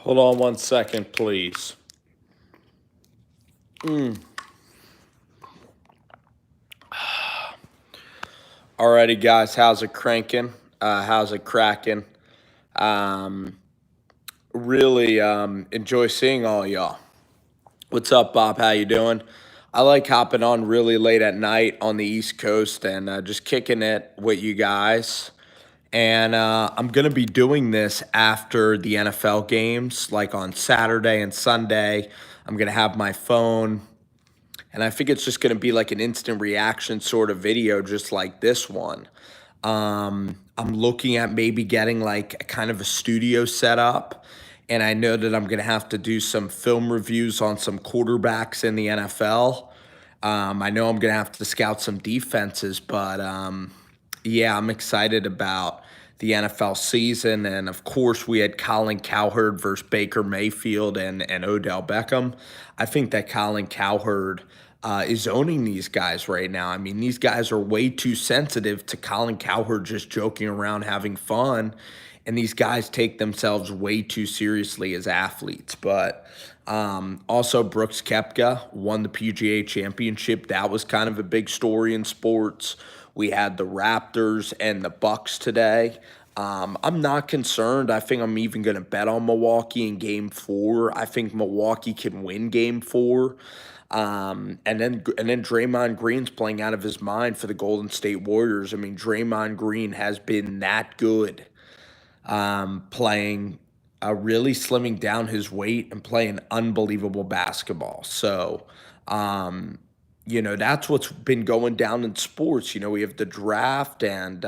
Hold on 1 second, please. Alrighty, guys, how's it cranking? How's it cracking? Um, really enjoy seeing all y'all. What's up, Bob? How you doing? I like hopping on really late at night on the East Coast and just kicking it with you guys. And I'm going to be doing this after the NFL games, like on Saturday and Sunday. I'm going to have my phone, and I think it's just going to be like an instant reaction sort of video, just like this one. I'm looking at maybe getting like a kind of a studio set up, and I know that I'm going to have to do some film reviews on some quarterbacks in the NFL. I know I'm going to have to scout some defenses, but yeah, I'm excited about the NFL season. And of course, we had Colin Cowherd versus Baker Mayfield and Odell Beckham. I think that Colin Cowherd is owning these guys right now. I mean, these guys are way too sensitive to Colin Cowherd just joking around, having fun. And these guys take themselves way too seriously as athletes. But also, Brooks Koepka won the PGA Championship. That was kind of a big story in sports. We had the Raptors and the Bucks today. I'm not concerned. I think I'm even going to bet on Milwaukee in Game 4. I think Milwaukee can win Game 4. And then Draymond Green's playing out of his mind for the Golden State Warriors. I mean, Draymond Green has been that good, playing really slimming down his weight and playing unbelievable basketball. So, that's what's been going down in sports. We have the draft, and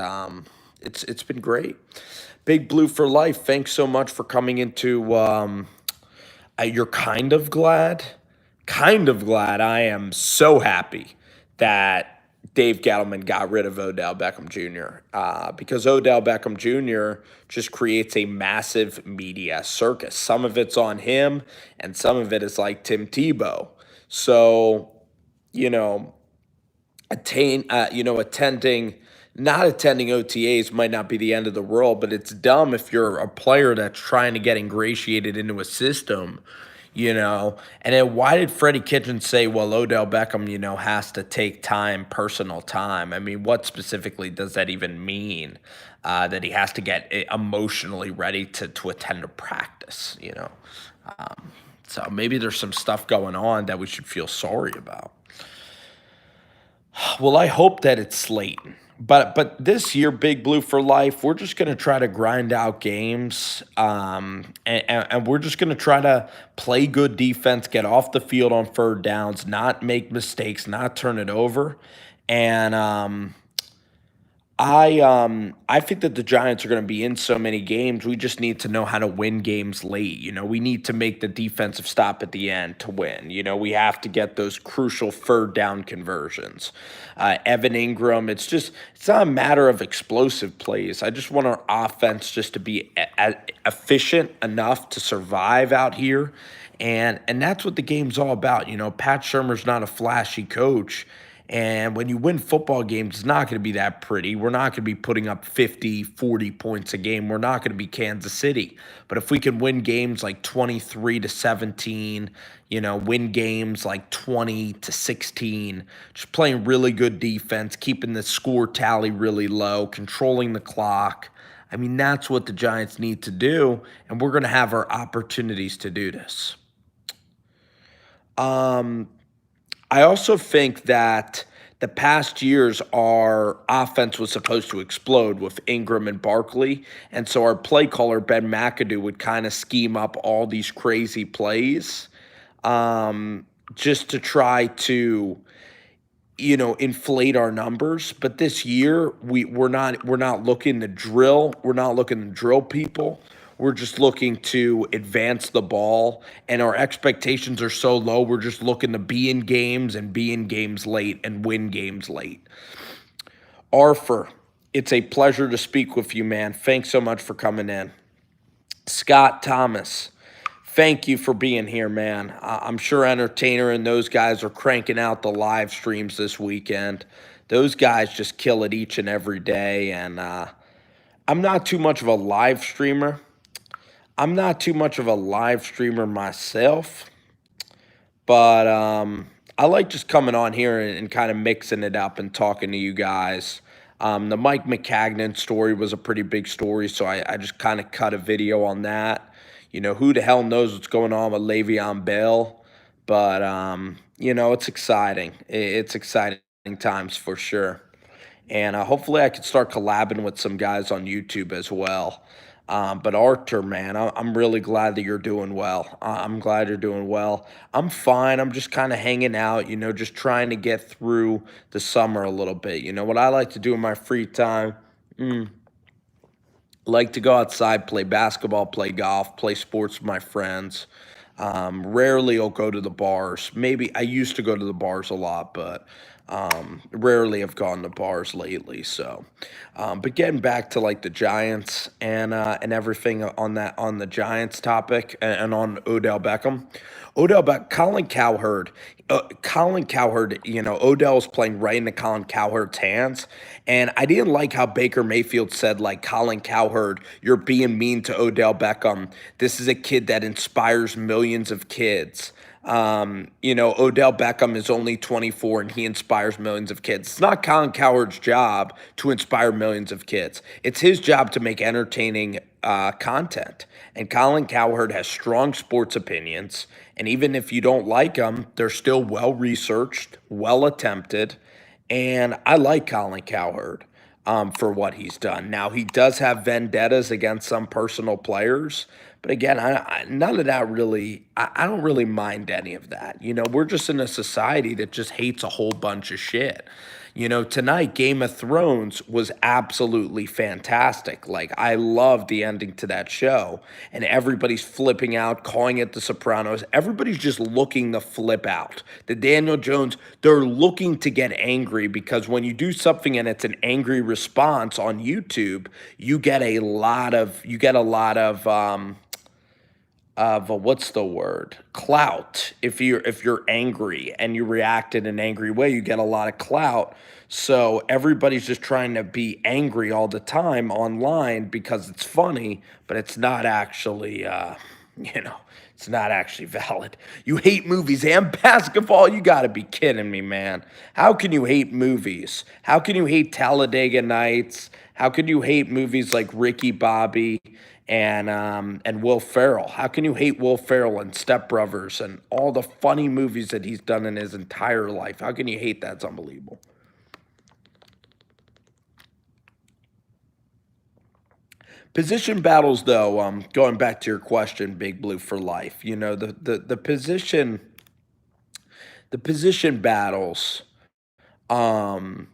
it's been great. Big Blue for life. Thanks so much for coming into. You're kind of glad. I am so happy that Dave Gettleman got rid of Odell Beckham Jr. Because Odell Beckham Jr. just creates a massive media circus. Some of it's on him, and some of it is like Tim Tebow. So, you know, attending not attending OTAs might not be the end of the world, but it's dumb if you're a player that's trying to get ingratiated into a system. And then why did Freddie Kitchens say, well, Odell Beckham, has to take time, personal time? I mean, what specifically does that even mean? That he has to get emotionally ready to attend a practice? So maybe there's some stuff going on that we should feel sorry about. Well, I hope that it's Slayton. But this year, Big Blue for life, we're just going to try to grind out games, and we're just going to try to play good defense, get off the field on third downs, not make mistakes, not turn it over. And I think that the Giants are going to be in so many games. We just need to know how to win games late. We need to make the defensive stop at the end to win. We have to get those crucial third down conversions. Evan Ingram, it's not a matter of explosive plays. I just want our offense just to be efficient enough to survive out here. And that's what the game's all about. Pat Shurmur's not a flashy coach. And when you win football games, it's not going to be that pretty. We're not going to be putting up 50, 40 points a game. We're not going to be Kansas City. But if we can win games like 23-17, win games like 20-16, just playing really good defense, keeping the score tally really low, controlling the clock. I mean, that's what the Giants need to do, and we're going to have our opportunities to do this. I also think that the past years, our offense was supposed to explode with Ingram and Barkley. And so our play caller, Ben McAdoo, would kind of scheme up all these crazy plays just to try to, inflate our numbers. But this year, we're not looking to drill. We're not looking to drill people. We're just looking to advance the ball, and our expectations are so low. We're just looking to be in games and be in games late and win games late. Arthur, it's a pleasure to speak with you, man. Thanks so much for coming in. Scott Thomas, thank you for being here, man. I'm sure Entertainer and those guys are cranking out the live streams this weekend. Those guys just kill it each and every day, and I'm not too much of a live streamer. I'm not too much of a live streamer myself, but I like just coming on here and kind of mixing it up and talking to you guys. The Mike McCagnon story was a pretty big story, so I just kind of cut a video on that. Who the hell knows what's going on with Le'Veon Bell? But it's exciting. It's exciting times for sure. And hopefully I could start collabing with some guys on YouTube as well. But Arthur, man, I'm really glad that you're doing well. I'm glad you're doing well. I'm fine. I'm just kind of hanging out, just trying to get through the summer a little bit. What I like to do in my free time, like to go outside, play basketball, play golf, play sports with my friends. Rarely I'll go to the bars. Maybe I used to go to the bars a lot, but rarely have gone to bars lately. So, but getting back to like the Giants and everything on the Giants topic and on Odell Beckham. Colin Cowherd. Colin Cowherd, Odell's playing right into Colin Cowherd's hands. And I didn't like how Baker Mayfield said, like, Colin Cowherd, you're being mean to Odell Beckham. This is a kid that inspires millions of kids. Odell Beckham is only 24 and he inspires millions of kids. It's not Colin Cowherd's job to inspire millions of kids. It's his job to make entertaining content. And Colin Cowherd has strong sports opinions. And even if you don't like them, they're still well researched, well attempted. And I like Colin Cowherd for what he's done. Now, he does have vendettas against some personal players. But again, none of that really, I don't really mind any of that. We're just in a society that just hates a whole bunch of shit. Tonight, Game of Thrones was absolutely fantastic. Like, I love the ending to that show. And everybody's flipping out, calling it The Sopranos. Everybody's just looking to flip out. The Daniel Jones, they're looking to get angry because when you do something and it's an angry response on YouTube, you get a lot of, what's the word, clout. If you're angry and you react in an angry way, you get a lot of clout. So everybody's just trying to be angry all the time online because it's funny, but it's not actually it's not actually valid. You hate movies and basketball? You got to be kidding me, man. How can you hate movies? How can you hate Talladega Nights? How can you hate movies like Ricky Bobby and Will Ferrell? How can you hate Will Ferrell and Step Brothers and all the funny movies that he's done in his entire life? How can you hate that? It's unbelievable. Position battles, though, going back to your question, Big Blue for life. The position battles um,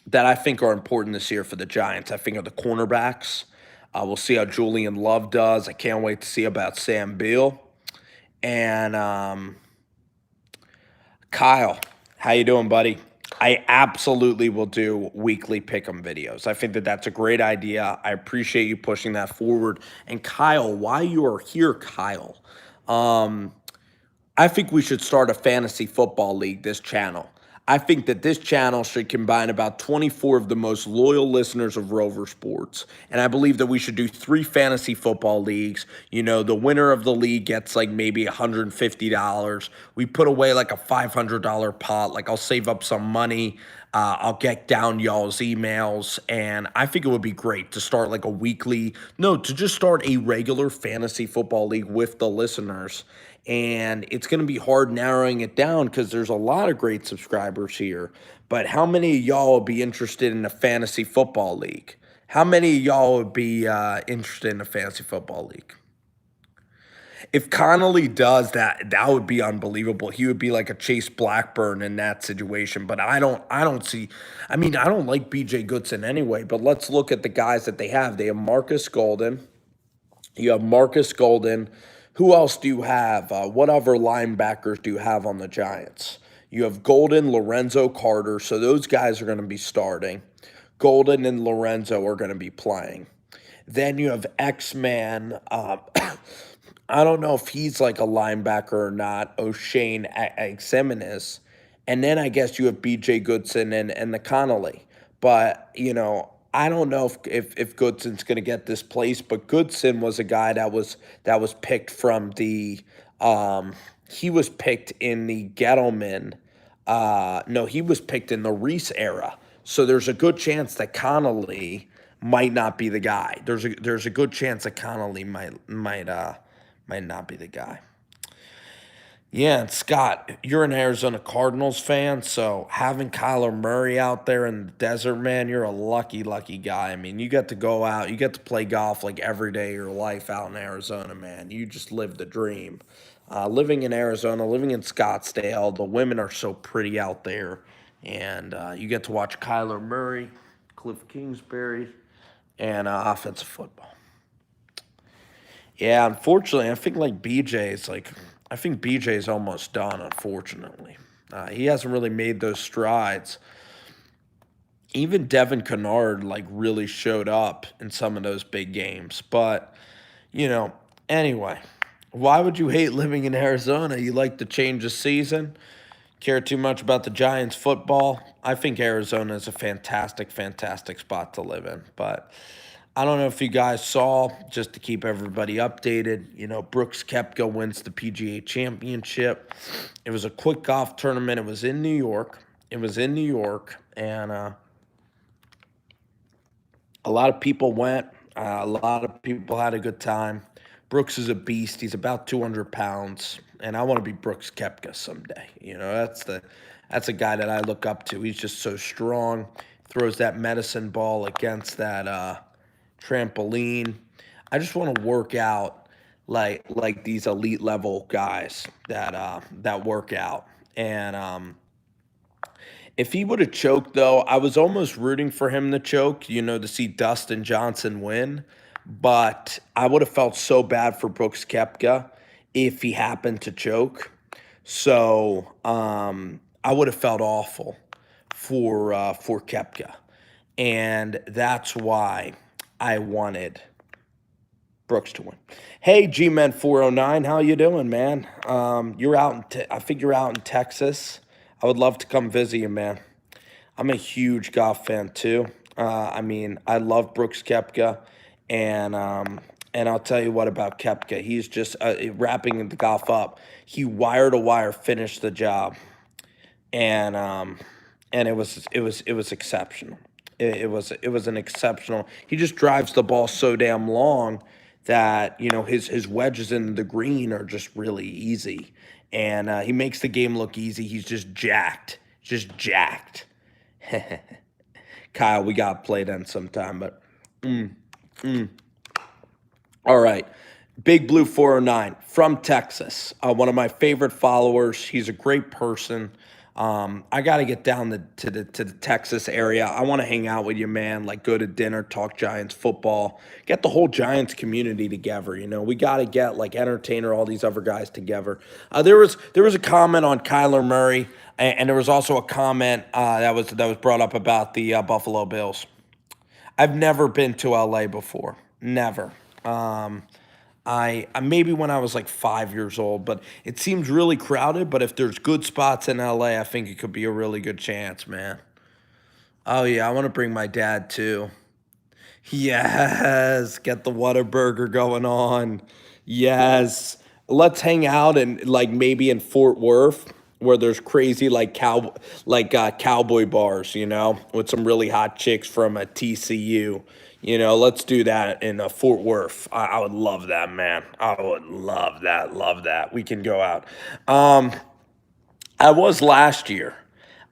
that I think are important this year for the Giants. I think are the cornerbacks. We'll see how Julian Love does. I can't wait to see about Sam Beal and Kyle. How you doing, buddy? I absolutely will do weekly pick'em videos. I think that that's a great idea. I appreciate you pushing that forward. And Kyle, while you are here, Kyle, um, I think we should start a fantasy football league, this channel. I think that this channel should combine about 24 of the most loyal listeners of Rover Sports. And I believe that we should do 3 fantasy football leagues. The winner of the league gets like maybe $150. We put away like a $500 pot. Like I'll save up some money. I'll get down y'all's emails. And I think it would be great to start like a weekly, no, to just start a regular fantasy football league with the listeners. And it's going to be hard narrowing it down because there's a lot of great subscribers here. But how many of y'all would be interested in a fantasy football league? How many of y'all would be interested in a fantasy football league? If Connolly does that, that would be unbelievable. He would be like a Chase Blackburn in that situation. But I don't see. I mean, I don't like B.J. Goodson anyway. But let's look at the guys that they have. They have Marcus Golden. You have Marcus Golden. Who else do you have? What other linebackers do you have on the Giants? You have Golden, Lorenzo Carter. So those guys are going to be starting. Golden and Lorenzo are going to be playing. Then you have X-Man. I don't know if he's like a linebacker or not. O'Shane Ximinis. And then I guess you have B.J. Goodson and the Connolly. But, I don't know if Goodson's going to get this place, but Goodson was a guy that was picked from the he was picked in the Gettleman. No, he was picked in the Reese era. So there's a good chance that Connolly might not be the guy. There's a good chance that Connolly might not be the guy. Yeah, and Scott, you're an Arizona Cardinals fan, so having Kyler Murray out there in the desert, man, you're a lucky, lucky guy. I mean, you get to go out, you get to play golf like every day of your life out in Arizona, man. You just live the dream. Living in Arizona, living in Scottsdale, the women are so pretty out there, and you get to watch Kyler Murray, Cliff Kingsbury, and offensive football. Yeah, unfortunately, I think BJ's almost done, unfortunately. He hasn't really made those strides. Even Devin Kennard, like, really showed up in some of those big games. But, you know, anyway, why would you hate living in Arizona? You like to change the season? Care too much about the Giants football? I think Arizona is a fantastic, fantastic spot to live in. But I don't know if you guys saw, just to keep everybody updated, Brooks Koepka wins the PGA Championship. It was a quick golf tournament. It was in New York. And a lot of people went. A lot of people had a good time. Brooks is a beast. He's about 200 pounds, and I want to be Brooks Koepka someday. That's a guy that I look up to. He's just so strong. Throws that medicine ball against that trampoline. I just want to work out like these elite level guys that work out. And if he would have choked, though, I was almost rooting for him to choke, to see Dustin Johnson win. But I would have felt so bad for Brooks Koepka if he happened to choke. So I would have felt awful for Koepka. And that's why I wanted Brooks to win. Hey, G-Men 409, how you doing, man? You're out I think you're out in Texas. I would love to come visit you, man. I'm a huge golf fan too. I love Brooks Koepka, and I'll tell you what about Koepka. He's just wrapping the golf up. He wire to wire finished the job, and it was exceptional. It was an exceptional. He just drives the ball so damn long that his wedges in the green are just really easy, and he makes the game look easy. He's just jacked. Kyle, we got to play then sometime, but all right. Big Blue 409 from Texas. One of my favorite followers. He's a great person. I got to get down to the Texas area. I want to hang out with you, man. Like, go to dinner, talk Giants football, get the whole Giants community together. We got to get like Entertainer, all these other guys together. There was a comment on Kyler Murray, and there was also a comment that was brought up about the Buffalo Bills. I've never been to LA before. Never. I maybe when I was like 5 years old, but it seems really crowded. But if there's good spots in LA, I think it could be a really good chance, man. Oh yeah, I want to bring my dad too. Yes, get the Whataburger going on. Yes, let's hang out and like maybe in Fort Worth where there's crazy cowboy bars, with some really hot chicks from a TCU. Let's do that in Fort Worth. I would love that, man. I would love that. Love that. We can go out. I was last year.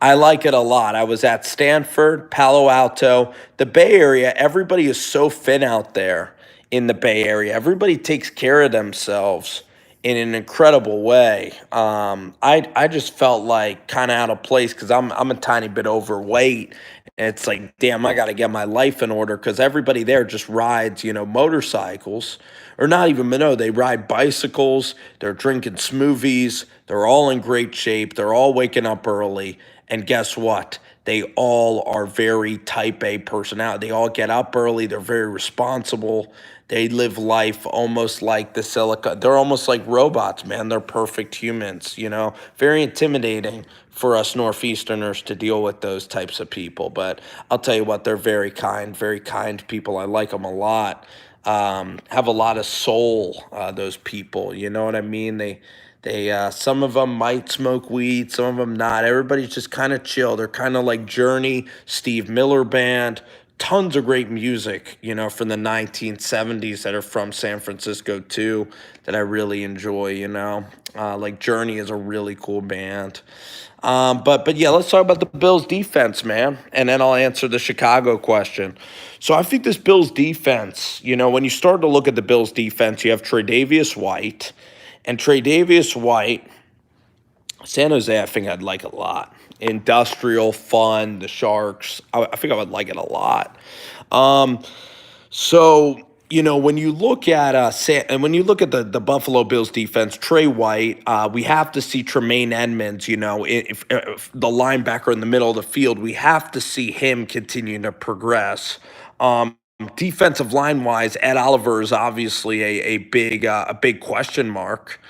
I like it a lot. I was at Stanford, Palo Alto, the Bay Area. Everybody is so thin out there in the Bay Area. Everybody takes care of themselves in an incredible way. I just felt like kind of out of place because I'm a tiny bit overweight. And it's like, damn, I got to get my life in order because everybody there just rides, motorcycles, or not even, no, they ride bicycles. They're drinking smoothies. They're all in great shape. They're all waking up early. And guess what? They all are very type A personality. They all get up early. They're very responsible. They live life almost like the silica. They're almost like robots, man. They're perfect humans, you know. Very intimidating for us Northeasterners to deal with those types of people. But I'll tell you what, they're very kind people. I like them a lot. Have a lot of soul, those people. You know what I mean? Some of them might smoke weed, some of them not. Everybody's just kind of chill. They're kind of like Journey, Steve Miller Band, tons of great music, you know, from the 1970s that are from San Francisco too, that I really enjoy, you know. Like Journey is a really cool band. But yeah, let's talk about the Bills defense, man. And then I'll answer the Chicago question. So I think this Bills defense, you know, when you start to look at the Bills defense, you have Tre'Davious White. And Tre'Davious White, San Jose, I think I'd like a lot. Industrial, fun, the Sharks. I think I would like it a lot. So you know when you look at and when you look at the Buffalo Bills defense, Trey White, we have to see Tremaine Edmonds. You know, if the linebacker in the middle of the field, we have to see him continue to progress. Defensive line wise, Ed Oliver is obviously a big question mark.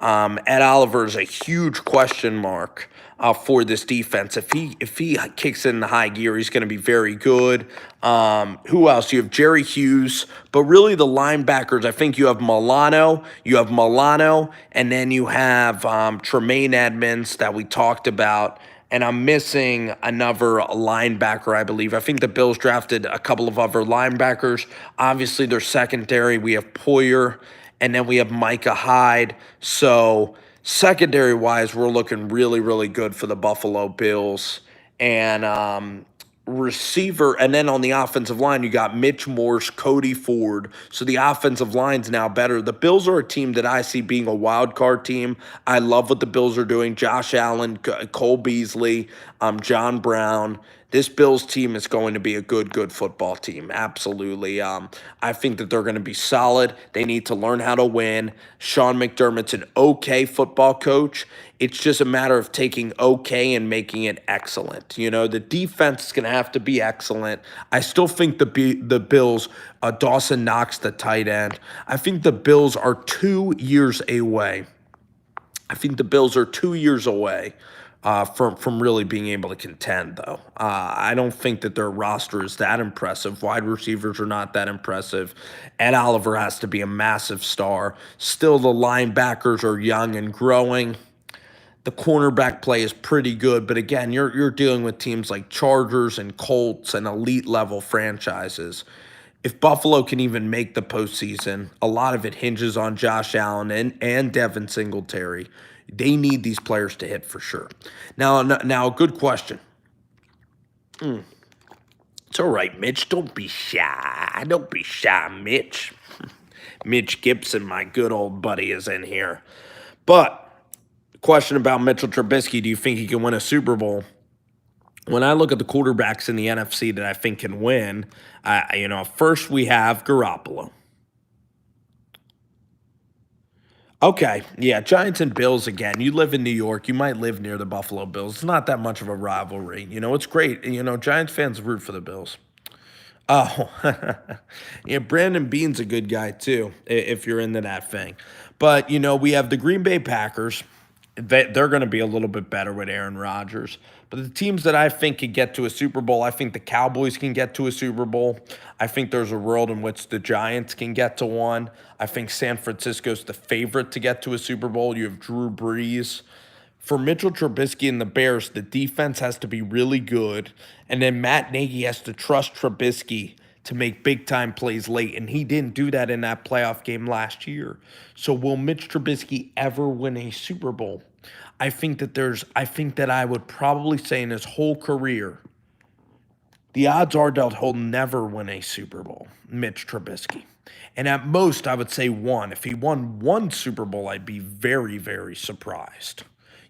Ed Oliver is a huge question mark for this defense. If he kicks in the high gear, he's going to be very good. Who else? You have Jerry Hughes, but really the linebackers. I think you have Milano, and then you have Tremaine Edmonds that we talked about. And I'm missing another linebacker, I believe. I think the Bills drafted a couple of other linebackers. Obviously, their secondary, we have Poyer, and then we have Micah Hyde. So secondary-wise, we're looking really good for the Buffalo Bills. And receiver, and then on the offensive line, you got Mitch Morse, Cody Ford. So the offensive line's now better. The Bills are a team that I see being a wild card team. I love what the Bills are doing. Josh Allen, Cole Beasley, John Brown. This Bills team is going to be a good football team. Absolutely. I think that they're going to be solid. They need to learn how to win. Sean McDermott's an okay football coach. It's just a matter of taking okay and making it excellent. You know, the defense is going to have to be excellent. I still think the Bills, Dawson Knox, the tight end, I think the Bills are 2 years away. I think the Bills are 2 years away from really being able to contend, though. I don't think that their roster is that impressive. Wide receivers are not that impressive. Ed Oliver has to be a massive star. Still, the linebackers are young and growing. The cornerback play is pretty good, but again, you're dealing with teams like Chargers and Colts and elite level franchises. If Buffalo can even make the postseason, a lot of it hinges on Josh Allen and Devin Singletary. They need these players to hit for sure. Now, a good question. It's all right, Mitch. Don't be shy. Don't be shy, Mitch. Mitch Gibson, my good old buddy, is in here. But question about Mitchell Trubisky, do you think he can win a Super Bowl? When I look at the quarterbacks in the NFC that I think can win, first we have Garoppolo. Okay, yeah, Giants and Bills again. You live in New York. You might live near the Buffalo Bills. It's not that much of a rivalry. You know, it's great. You know, Giants fans root for the Bills. Oh, yeah, Brandon Beane's a good guy too, if you're into that thing. But, you know, we have the Green Bay Packers. They're going to be a little bit better with Aaron Rodgers. But the teams that I think can get to a Super Bowl, I think the Cowboys can get to a Super Bowl. I think there's a world in which the Giants can get to one. I think San Francisco's the favorite to get to a Super Bowl. You have Drew Brees. For Mitchell Trubisky and the Bears, the defense has to be really good. And then Matt Nagy has to trust Trubisky to make big-time plays late, and he didn't do that in that playoff game last year. So will Mitch Trubisky ever win a Super Bowl? I think that I would probably say in his whole career, the odds are that he'll never win a Super Bowl, Mitch Trubisky. And at most, I would say one. If he won one Super Bowl, I'd be very surprised.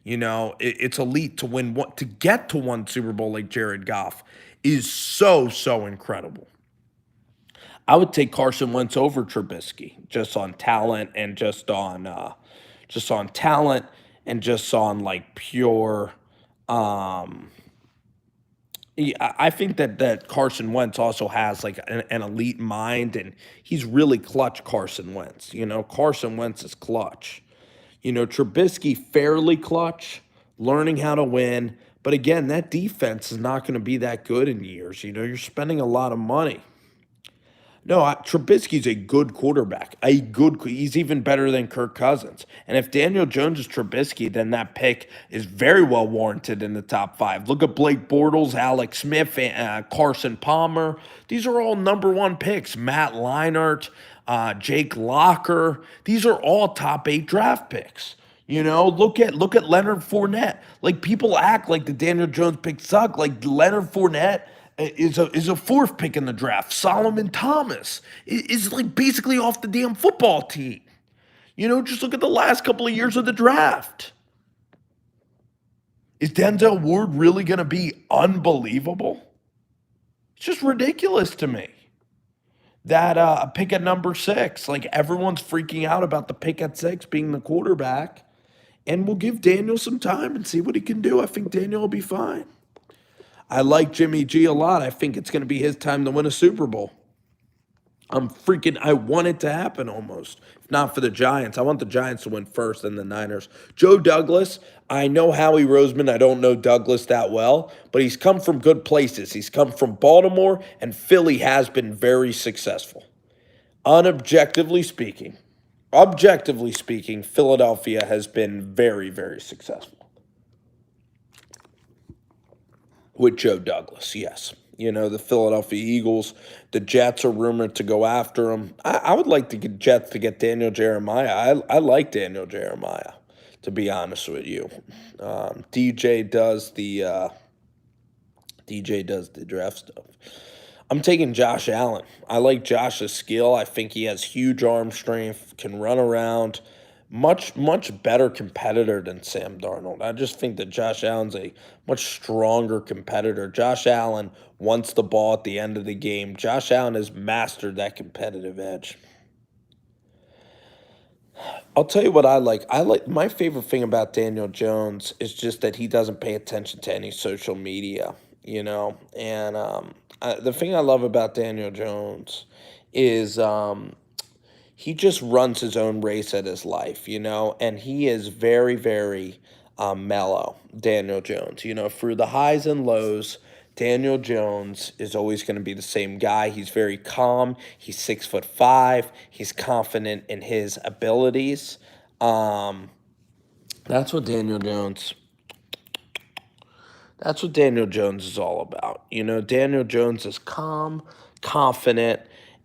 You know, it's elite to win one, to get to one Super Bowl like Jared Goff is so incredible. I would take Carson Wentz over Trubisky just on talent and just on like pure, Yeah, I think that Carson Wentz also has like an elite mind, and he's really clutch. Carson Wentz, Carson Wentz is clutch. Trubisky fairly clutch, learning how to win. But again, that defense is not going to be that good in years. You're spending a lot of money. No, Trubisky's a good quarterback. He's even better than Kirk Cousins. And if Daniel Jones is Trubisky, then that pick is very well warranted in the top five. Look at Blake Bortles, Alex Smith, Carson Palmer. These are all number one picks. Matt Leinart, Jake Locker. These are all top 8 draft picks. Look at Leonard Fournette. Like, people act like the Daniel Jones pick suck. Like, Leonard Fournette is a 4th pick in the draft. Solomon Thomas is like basically off the damn football team. Just look at the last couple of years of the draft. Is Denzel Ward really going to be unbelievable? It's just ridiculous to me. That pick at number 6, like, everyone's freaking out about the pick at 6 being the quarterback. And we'll give Daniel some time and see what he can do. I think Daniel will be fine. I like Jimmy G a lot. I think it's going to be his time to win a Super Bowl. I want it to happen almost. If not for the Giants. I want the Giants to win first and the Niners. Joe Douglas, I know Howie Roseman. I don't know Douglas that well, but he's come from good places. He's come from Baltimore, and Philly has been very successful. Objectively speaking, Philadelphia has been very, very successful. With Joe Douglas, yes. The Philadelphia Eagles, the Jets are rumored to go after him. I would like the Jets to get Daniel Jeremiah. I like Daniel Jeremiah, to be honest with you. DJ does the draft stuff. I'm taking Josh Allen. I like Josh's skill. I think he has huge arm strength, can run around. Much better competitor than Sam Darnold. I just think that Josh Allen's a much stronger competitor. Josh Allen wants the ball at the end of the game. Josh Allen has mastered that competitive edge. I'll tell you what I like. My favorite thing about Daniel Jones is just that he doesn't pay attention to any social media, And the thing I love about Daniel Jones is he just runs his own race at his life, and he is very, very mellow, Daniel Jones. Through the highs and lows, Daniel Jones is always going to be the same guy. He's very calm. He's 6'5". He's confident in his abilities. That's what Daniel Jones is all about. Daniel Jones is calm, confident,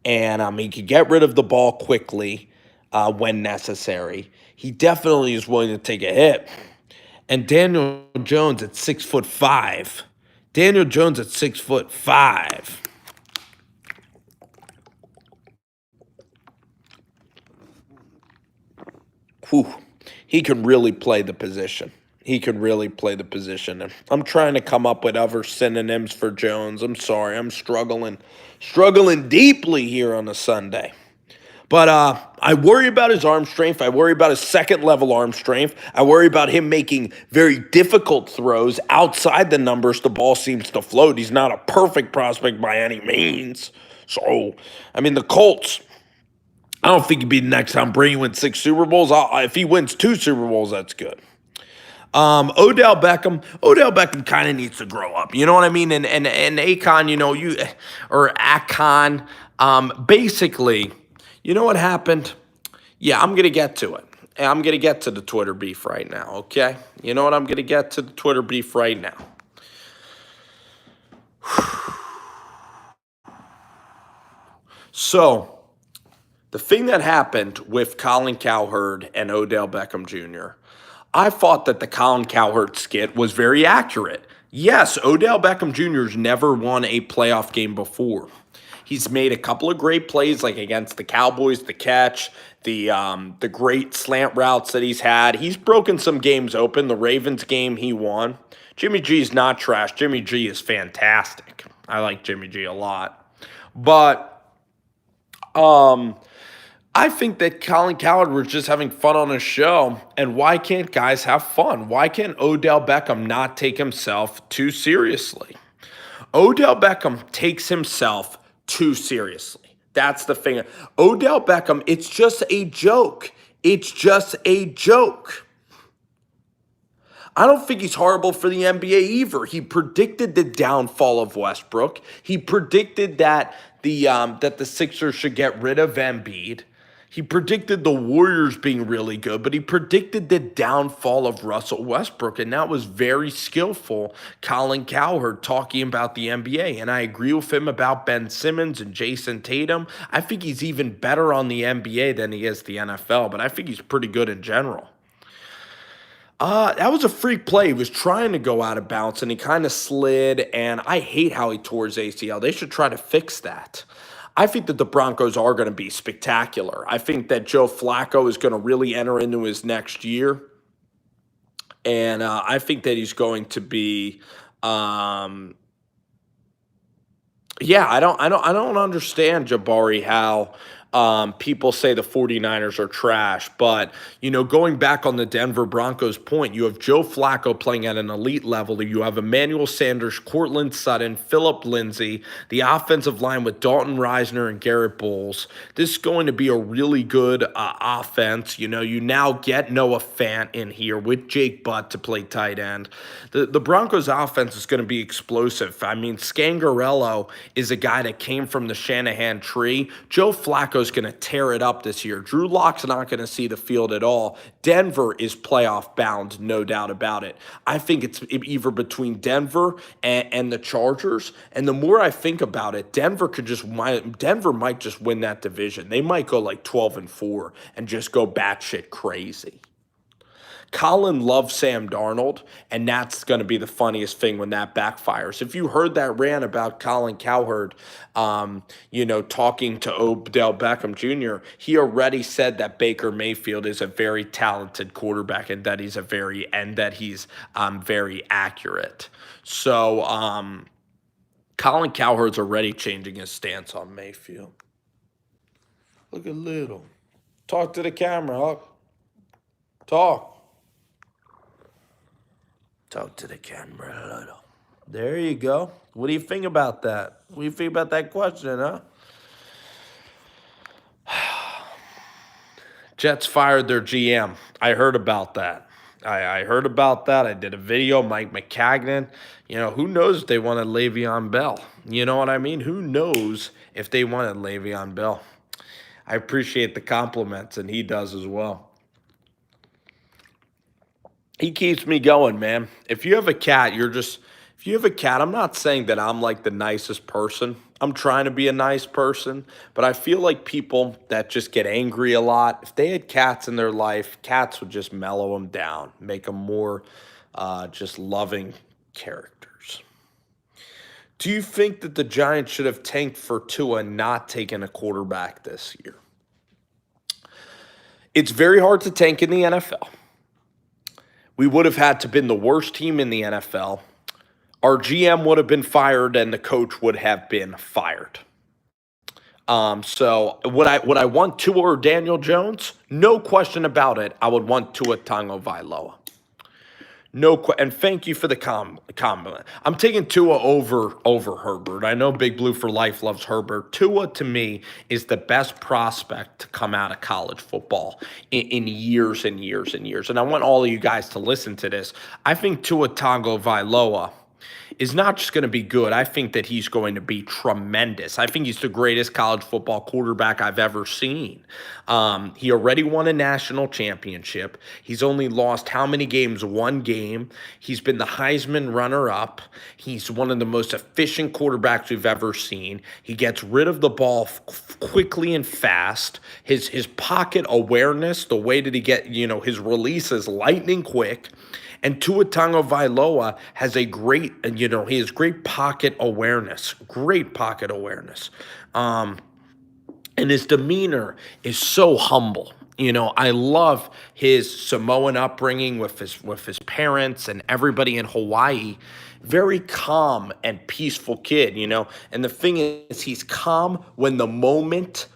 and he can get rid of the ball quickly when necessary. He definitely is willing to take a hit. And Daniel Jones at 6'5". Daniel Jones at 6'5". Whew. He can really play the position. And I'm trying to come up with other synonyms for Jones. I'm sorry. I'm struggling deeply here on a Sunday. But I worry about his arm strength. I worry about his second-level arm strength. I worry about him making very difficult throws. Outside the numbers, the ball seems to float. He's not a perfect prospect by any means. So, the Colts, I don't think he'd be the next time Brady wins 6 Super Bowls. If he wins 2 Super Bowls, that's good. Odell Beckham kind of needs to grow up. You know what I mean? And Akon, or Akon, basically, you know what happened? Yeah, I'm going to get to it. I'm going to get to the Twitter beef right now, okay? You know what? I'm going to get to the Twitter beef right now. So, the thing that happened with Colin Cowherd and Odell Beckham Jr., I thought that the Colin Cowherd skit was very accurate. Yes, Odell Beckham Jr.'s never won a playoff game before. He's made a couple of great plays, like against the Cowboys, the catch, the great slant routes that he's had. He's broken some games open. The Ravens game he won. Jimmy G is not trash. Jimmy G is fantastic. I like Jimmy G a lot. But I think that Colin Cowherd was just having fun on his show, and why can't guys have fun? Why can't Odell Beckham not take himself too seriously? Odell Beckham takes himself too seriously. That's the thing. Odell Beckham, it's just a joke. It's just a joke. I don't think he's horrible for the NBA either. He predicted the downfall of Westbrook. He predicted that the Sixers should get rid of Embiid. He predicted the Warriors being really good, but he predicted the downfall of Russell Westbrook, and that was very skillful. Colin Cowherd talking about the NBA, and I agree with him about Ben Simmons and Jason Tatum. I think he's even better on the NBA than he is the NFL, but I think he's pretty good in general. That was a freak play. He was trying to go out of bounds, and he kind of slid, and I hate how he tore his ACL. They should try to fix that. I think that the Broncos are going to be spectacular. I think that Joe Flacco is going to really enter into his next year, and I think that he's going to be. Yeah, I don't understand, Jabari, how people say the 49ers are trash. But, going back on the Denver Broncos point, you have Joe Flacco playing at an elite level. You have Emmanuel Sanders, Cortland Sutton, Phillip Lindsay, the offensive line with Dalton Reisner and Garrett Bowles. This is going to be a really good offense. You now get Noah Fant in here with Jake Butt to play tight end. The Broncos offense is going to be explosive. I mean, Scangarello is a guy that came from the Shanahan tree. Joe Flacco's going to tear it up this year. Drew Lock's not going to see the field at all. Denver is playoff bound, no doubt about it. I think it's either between Denver and the Chargers. And the more I think about it, Denver might just win that division. They might go like 12-4 and just go batshit crazy. Colin loves Sam Darnold, and that's going to be the funniest thing when that backfires. If you heard that rant about Colin Cowherd, talking to Odell Beckham Jr., he already said that Baker Mayfield is a very talented quarterback and that he's very accurate. So Colin Cowherd's already changing his stance on Mayfield. Look at Little. Talk to the camera, Huck. Talk to the camera, Little. There you go. What do you think about that? What do you think about that question, huh? Jets fired their GM. I heard about that. I heard about that. I did a video. Mike McCagnon. Who knows if they wanted Le'Veon Bell? You know what I mean? Who knows if they wanted Le'Veon Bell? I appreciate the compliments, and he does as well. He keeps me going, man. If you have a cat, I'm not saying that I'm like the nicest person. I'm trying to be a nice person, but I feel like people that just get angry a lot, if they had cats in their life, cats would just mellow them down, make them more just loving characters. Do you think that the Giants should have tanked for Tua and not taken a quarterback this year? It's very hard to tank in the NFL. We would have had to been the worst team in the NFL. Our GM would have been fired and the coach would have been fired. So would I want Tua or Daniel Jones? No question about it. I would want Tua Tagovailoa. And thank you for the compliment. I'm taking Tua over Herbert. I know Big Blue for Life loves Herbert. Tua, to me, is the best prospect to come out of college football in years and years and years. And I want all of you guys to listen to this. I think Tua Tagovailoa is not just going to be good. I think that he's going to be tremendous. I think he's the greatest college football quarterback I've ever seen. He already won a national championship. He's only lost how many games? One game. He's been the Heisman runner-up. He's one of the most efficient quarterbacks we've ever seen. He gets rid of the ball quickly and fast. His pocket awareness, the way that he his release is lightning quick. And Tua Tagovailoa has he has great pocket awareness, and his demeanor is so humble. I love his Samoan upbringing with his parents and everybody in Hawaii. Very calm and peaceful kid, And the thing is, he's calm when the moment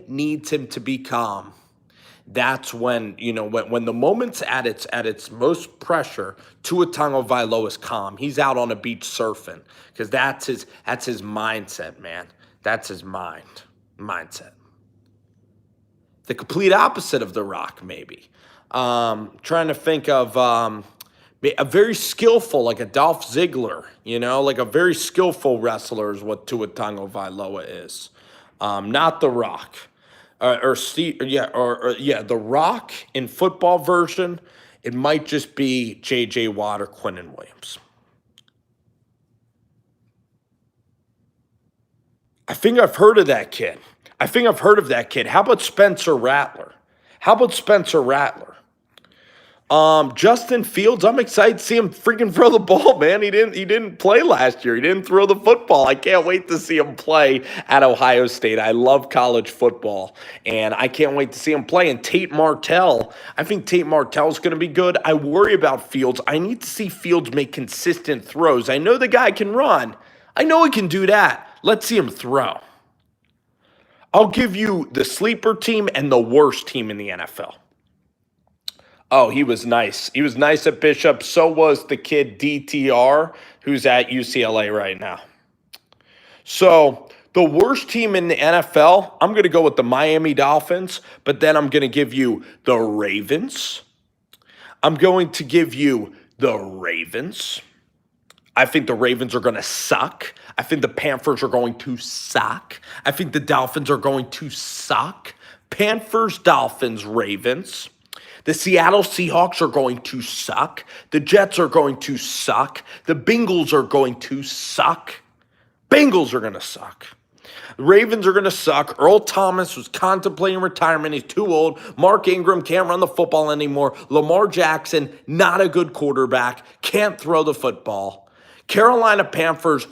needs him to be calm. that's when, when the moment's at its most pressure, Tua Tagovailoa is calm. He's out on a beach surfing because that's his mindset, man. That's his mindset. The complete opposite of The Rock, maybe. Trying to think of a very skillful, like a Dolph Ziggler, like a very skillful wrestler is what Tua Tagovailoa is. Not The Rock. Or Steve, yeah, The Rock in football version, it might just be J.J. Watt or Quinnen Williams. I think I've heard of that kid. How about Spencer Rattler? Justin Fields, I'm excited to see him freaking throw the ball, man. He didn't play last year. He didn't throw the football. I can't wait to see him play at Ohio State. I love college football, and I can't wait to see him play. And Tate Martell, I think Tate Martell is going to be good. I worry about Fields. I need to see Fields make consistent throws. I know the guy can run. I know he can do that. Let's see him throw. I'll give you the sleeper team and the worst team in the NFL. Oh, he was nice. He was nice at Bishop. So was the kid DTR, who's at UCLA right now. So the worst team in the NFL, I'm going to go with the Miami Dolphins, but then I'm going to give you the Ravens. I think the Ravens are going to suck. I think the Panthers are going to suck. I think the Dolphins are going to suck. Panthers, Dolphins, Ravens. The Seattle Seahawks are going to suck. The Jets are going to suck. The Bengals are going to suck. Bengals are going to suck. The Ravens are going to suck. Earl Thomas was contemplating retirement. He's too old. Mark Ingram can't run the football anymore. Lamar Jackson, not a good quarterback. Can't throw the football. Carolina Panthers,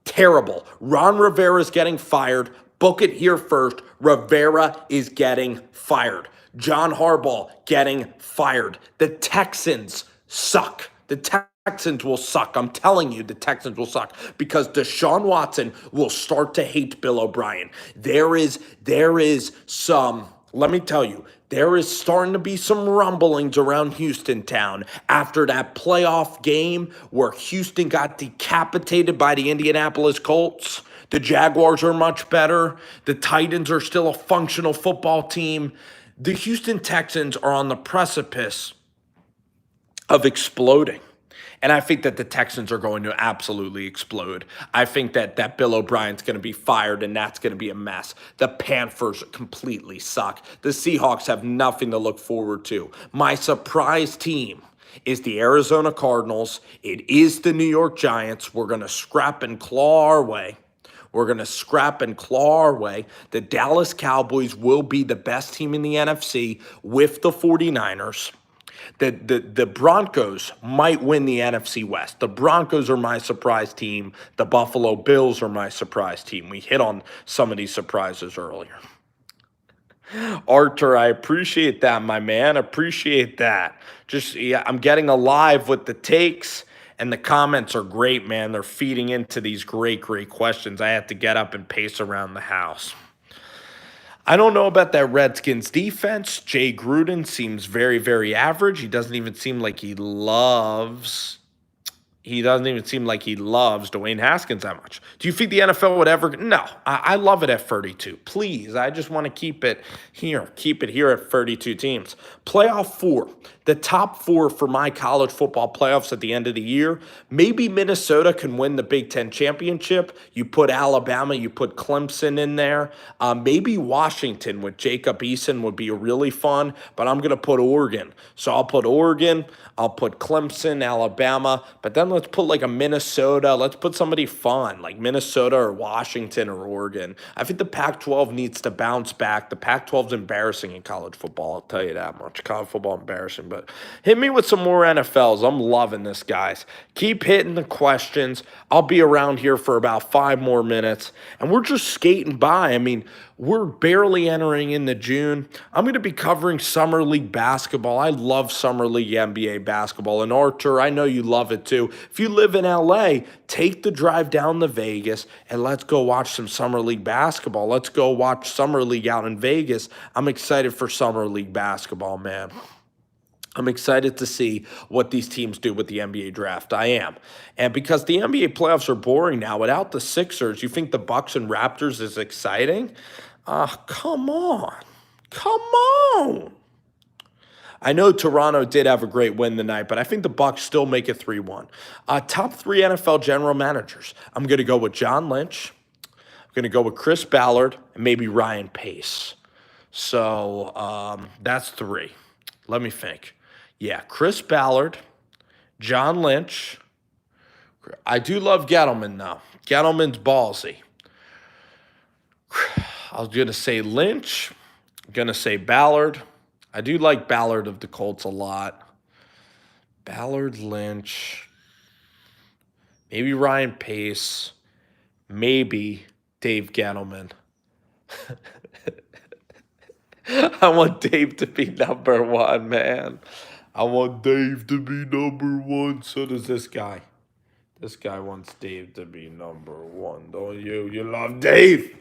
terrible. Ron Rivera is getting fired. Book it here first. Rivera is getting fired. John Harbaugh getting fired. The Texans suck. The Texans will suck. I'm telling you, the Texans will suck because Deshaun Watson will start to hate Bill O'Brien. There is some, let me tell you, there is starting to be some rumblings around Houston town after that playoff game where Houston got decapitated by the Indianapolis Colts. The Jaguars are much better. The Titans are still a functional football team. The Houston Texans are on the precipice of exploding. And I think that the Texans are going to absolutely explode. I think that Bill O'Brien's going to be fired, and that's going to be a mess. The Panthers completely suck. The Seahawks have nothing to look forward to. My surprise team is the Arizona Cardinals. It is the New York Giants. We're going to scrap and claw our way. The Dallas Cowboys will be the best team in the NFC with the 49ers. The Broncos might win the NFC West. The Broncos are my surprise team. The Buffalo Bills are my surprise team. We hit on some of these surprises earlier. Arthur, I appreciate that, my man. Appreciate that. I'm getting alive with the takes. And the comments are great, man. They're feeding into these great questions. I have to get up and pace around the house. I don't know about that Redskins defense. Jay Gruden seems very, very average. He doesn't even seem like he loves Dwayne Haskins that much. Do you think the NFL would ever? No, I love it at 32. Please, I just want to keep it here. Keep it here at 32 teams. Playoff 4. The top 4 for my college football playoffs at the end of the year. Maybe Minnesota can win the Big Ten championship. You put Alabama, you put Clemson in there. Maybe Washington with Jacob Eason would be really fun, but I'm going to put Oregon. So I'll put Oregon, I'll put Clemson, Alabama, but then let's put like a Minnesota. Let's put somebody fun like Minnesota or Washington or Oregon. I think the Pac-12 needs to bounce back. The Pac-12 is embarrassing in college football. I'll tell you that much. College football embarrassing. But hit me with some more NFLs. I'm loving this, guys. Keep hitting the questions. I'll be around here for about 5 more minutes. And we're just skating by. I mean, We're barely entering into June. I'm going to be covering Summer League basketball. I love Summer League NBA basketball. And Archer, I know you love it too. If you live in LA, take the drive down to Vegas and let's go watch some Summer League basketball. Let's go watch Summer League out in Vegas. I'm excited for Summer League basketball, man. I'm excited to see what these teams do with the NBA draft. I am. And because the NBA playoffs are boring now, without the Sixers, you think the Bucks and Raptors is exciting? Come on. Come on. I know Toronto did have a great win tonight, but I think the Bucks still make it 3-1. Top 3 NFL general managers. I'm going to go with John Lynch. I'm going to go with Chris Ballard and maybe Ryan Pace. So that's 3. Let me think. Yeah, Chris Ballard, John Lynch. I do love Gettleman, though. Gettleman's ballsy. I was going to say Lynch. I'm going to say Ballard. I do like Ballard of the Colts a lot. Ballard, Lynch. Maybe Ryan Pace. Maybe Dave Gettleman. I want Dave to be number 1, man. I want Dave to be number 1. So does this guy. This guy wants Dave to be number 1, don't you? You love Dave.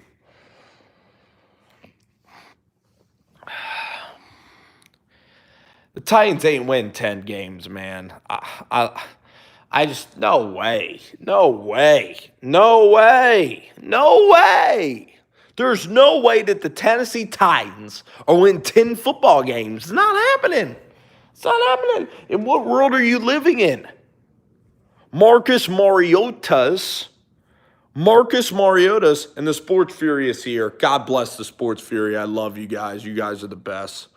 The Titans ain't win 10 games, man. I just, no way. No way. No way. No way. There's no way that the Tennessee Titans are winning 10 football games. It's not happening. It's not happening. In what world are you living in? Marcus Mariota's and the Sports Fury is here. God bless the Sports Fury. I love you guys. You guys are the best.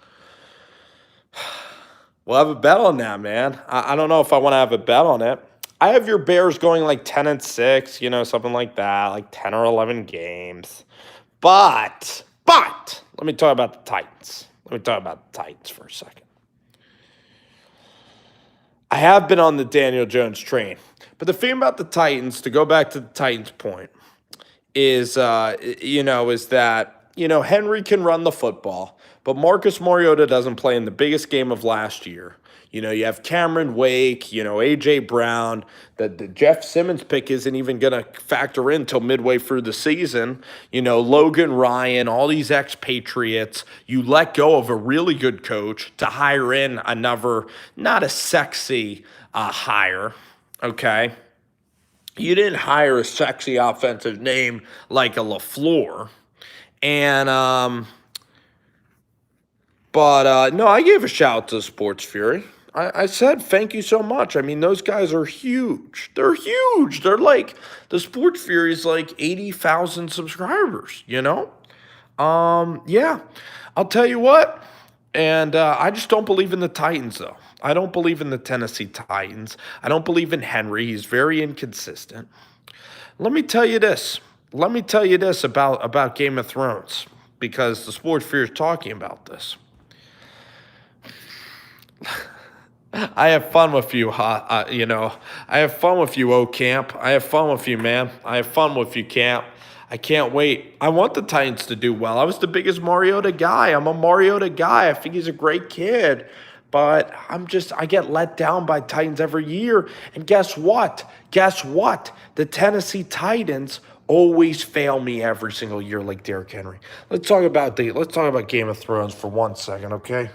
We'll have a bet on that, man. I don't know if I want to have a bet on it. I have your Bears going like 10-6, something like that, like 10 or 11 games. But let me talk about the Titans. Let me talk about the Titans for a second. I have been on the Daniel Jones train. But the thing about the Titans, to go back to the Titans' point, is that, Henry can run the football, but Marcus Mariota doesn't play in the biggest game of last year. You have Cameron Wake, A.J. Brown. The Jeff Simmons pick isn't even going to factor in until midway through the season. Logan Ryan, all these ex-Patriots. You let go of a really good coach to hire in another, not a sexy hire, okay? You didn't hire a sexy offensive name like a LaFleur. And, no, I gave a shout out to Sports Fury. I said, thank you so much. I mean, those guys are huge. They're huge. They're like, the Sports Fury is like 80,000 subscribers, Yeah, I'll tell you what. And I just don't believe in the Titans, though. I don't believe in the Tennessee Titans. I don't believe in Henry. He's very inconsistent. Let me tell you this. About Game of Thrones, because the Sports Fury is talking about this. I have fun with you, I have fun with you, O-Camp. I have fun with you, man. I have fun with you, Camp. I can't wait. I want the Titans to do well. I was the biggest Mariota guy. I'm a Mariota guy. I think he's a great kid. But I get let down by Titans every year. And guess what? The Tennessee Titans always fail me every single year like Derrick Henry. Let's talk about Game of Thrones for 1 second, okay?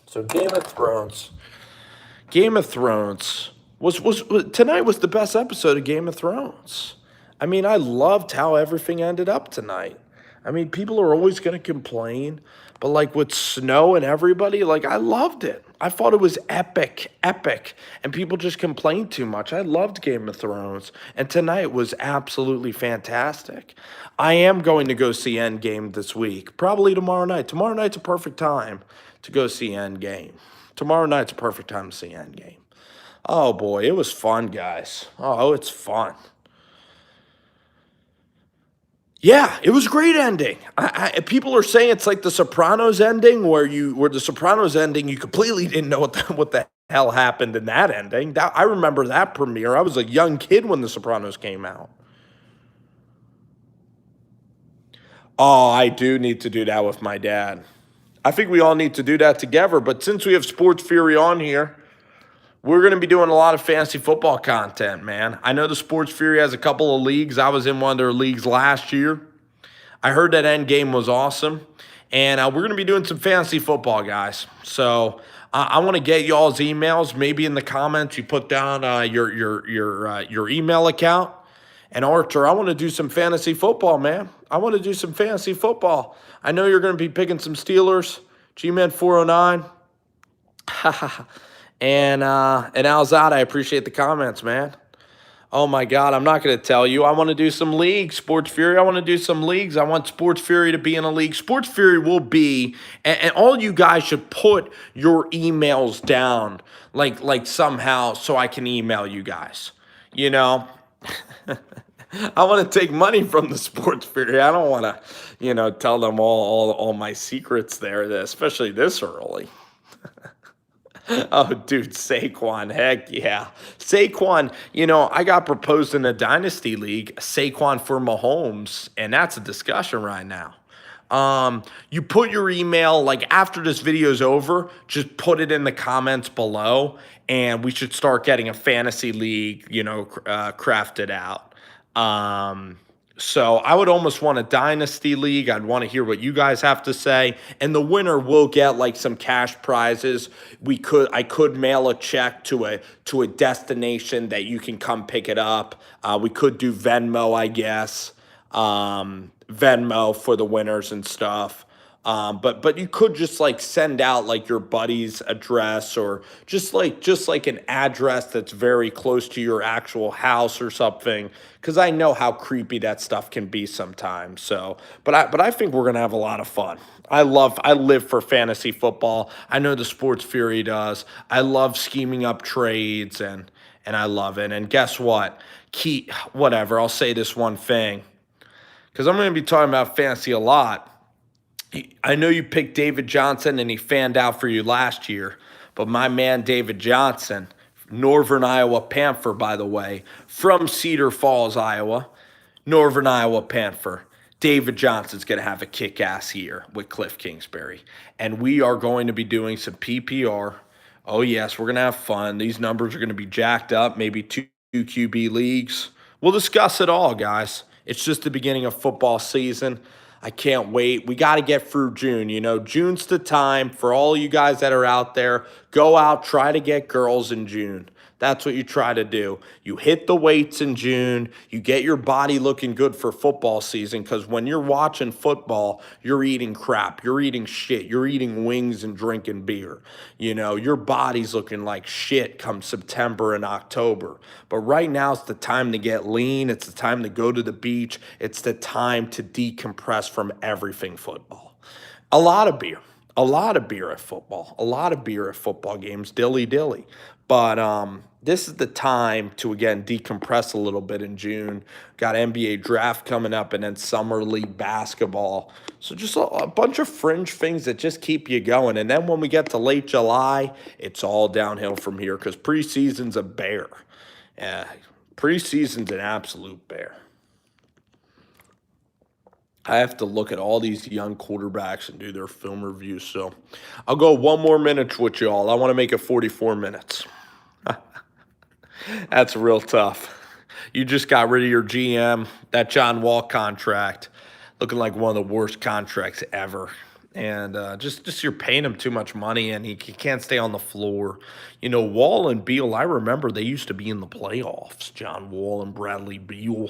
So Game of Thrones was tonight was the best episode of Game of Thrones. I mean, I loved how everything ended up tonight. I mean, people are always going to complain, but like with Snow and everybody, like I loved it. I thought it was epic, and people just complained too much. I loved Game of Thrones, and tonight was absolutely fantastic. I am going to go see Endgame this week, probably tomorrow night. Tomorrow night's a perfect time to go see Endgame. Tomorrow night's a perfect time to see Endgame. Oh boy, it was fun, guys. Oh, it's fun. Yeah, it was a great ending. People are saying it's like the Sopranos ending, where the Sopranos ending, you completely didn't know what the hell happened in that ending. I remember that premiere. I was a young kid when the Sopranos came out. Oh, I do need to do that with my dad. I think we all need to do that together. But since we have Sports Fury on here, we're going to be doing a lot of fantasy football content, man. I know the Sports Fury has a couple of leagues. I was in one of their leagues last year. I heard that end game was awesome. And we're going to be doing some fantasy football, guys. So I want to get y'all's emails. Maybe in the comments you put down your email account. And Archer, I want to do some fantasy football, man. I want to do some fantasy football. I know you're going to be picking some Steelers. G-Man 409. and Alzad, I appreciate the comments, man. Oh my God, I'm not going to tell you. I want to do some leagues, Sports Fury. I want to do some leagues. I want Sports Fury to be in a league. Sports Fury will be, and all you guys should put your emails down, like somehow, so I can email you guys. You know, I want to take money from the Sports Fury. I don't want to, tell them all my secrets there, especially this early. Oh, dude, Saquon, heck yeah. Saquon, I got proposed in a dynasty league, Saquon for Mahomes, and that's a discussion right now. You put your email, like after this video's over, just put it in the comments below, and we should start getting a fantasy league, crafted out. So I would almost want a dynasty league. I'd want to hear what you guys have to say. And the winner will get like some cash prizes. I could mail a check to a destination that you can come pick it up. We could do Venmo, I guess. Venmo for the winners and stuff. But you could just like send out like your buddy's address, or just like an address that's very close to your actual house or something, because I know how creepy that stuff can be sometimes. So, but I think we're gonna have a lot of fun. I live for fantasy football. I know the Sports Fury does. I love scheming up trades, and I love it. And guess what? Whatever. I'll say this one thing, because I'm going to be talking about fantasy a lot. I know you picked David Johnson, and he fanned out for you last year. But my man David Johnson, Northern Iowa Panther, by the way, from Cedar Falls, Iowa, Northern Iowa Panther. David Johnson's going to have a kick-ass year with Cliff Kingsbury. And we are going to be doing some PPR. Oh, yes, we're going to have fun. These numbers are going to be jacked up, maybe two QB leagues. We'll discuss it all, guys. It's just the beginning of football season. I can't wait. We got to get through June. June's the time for all you guys that are out there. Go out, try to get girls in June. That's what you try to do. You hit the weights in June. You get your body looking good for football season, because when you're watching football, you're eating crap. You're eating shit. You're eating wings and drinking beer. Your body's looking like shit come September and October. But right now it's the time to get lean. It's the time to go to the beach. It's the time to decompress from everything football. A lot of beer. A lot of beer at football. A lot of beer at football games. Dilly-dilly. But this is the time to, again, decompress a little bit in June. Got NBA draft coming up, and then summer league basketball. So just a bunch of fringe things that just keep you going. And then when we get to late July, it's all downhill from here, because preseason's a bear. Preseason's an absolute bear. I have to look at all these young quarterbacks and do their film reviews. So I'll go one more minute with y'all. I want to make it 44 minutes. That's real tough. You just got rid of your GM, that John Wall contract, looking like one of the worst contracts ever. And just you're paying him too much money, and he can't stay on the floor. Wall and Beal, I remember they used to be in the playoffs, John Wall and Bradley Beal.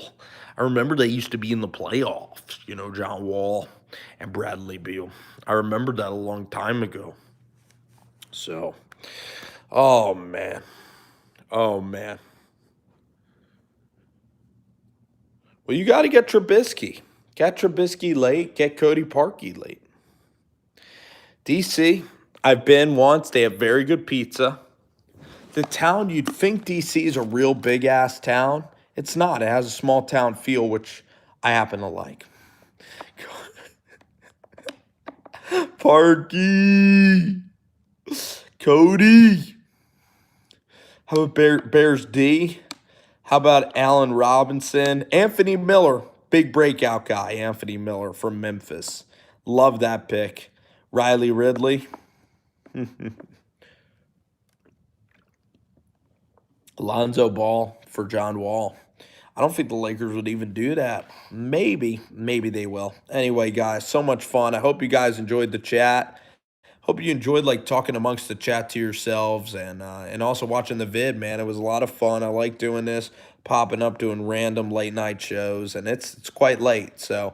I remember they used to be in the playoffs, John Wall and Bradley Beal. I remember that a long time ago. So, oh, man. Oh, man. Well, you got to get Trubisky. Get Trubisky late. Get Cody Parkey late. DC, I've been once. They have very good pizza. The town, you'd think DC is a real big-ass town. It's not. It has a small town feel, which I happen to like. Parkey. Cody. How about Bears D? How about Allen Robinson? Anthony Miller. Big breakout guy, Anthony Miller from Memphis. Love that pick. Riley Ridley. Lonzo Ball for John Wall. I don't think the Lakers would even do that. Maybe they will. Anyway, guys, so much fun. I hope you guys enjoyed the chat. Hope you enjoyed like talking amongst the chat to yourselves and also watching the vid, man. It was a lot of fun. I like doing this, popping up doing random late night shows, and it's quite late. So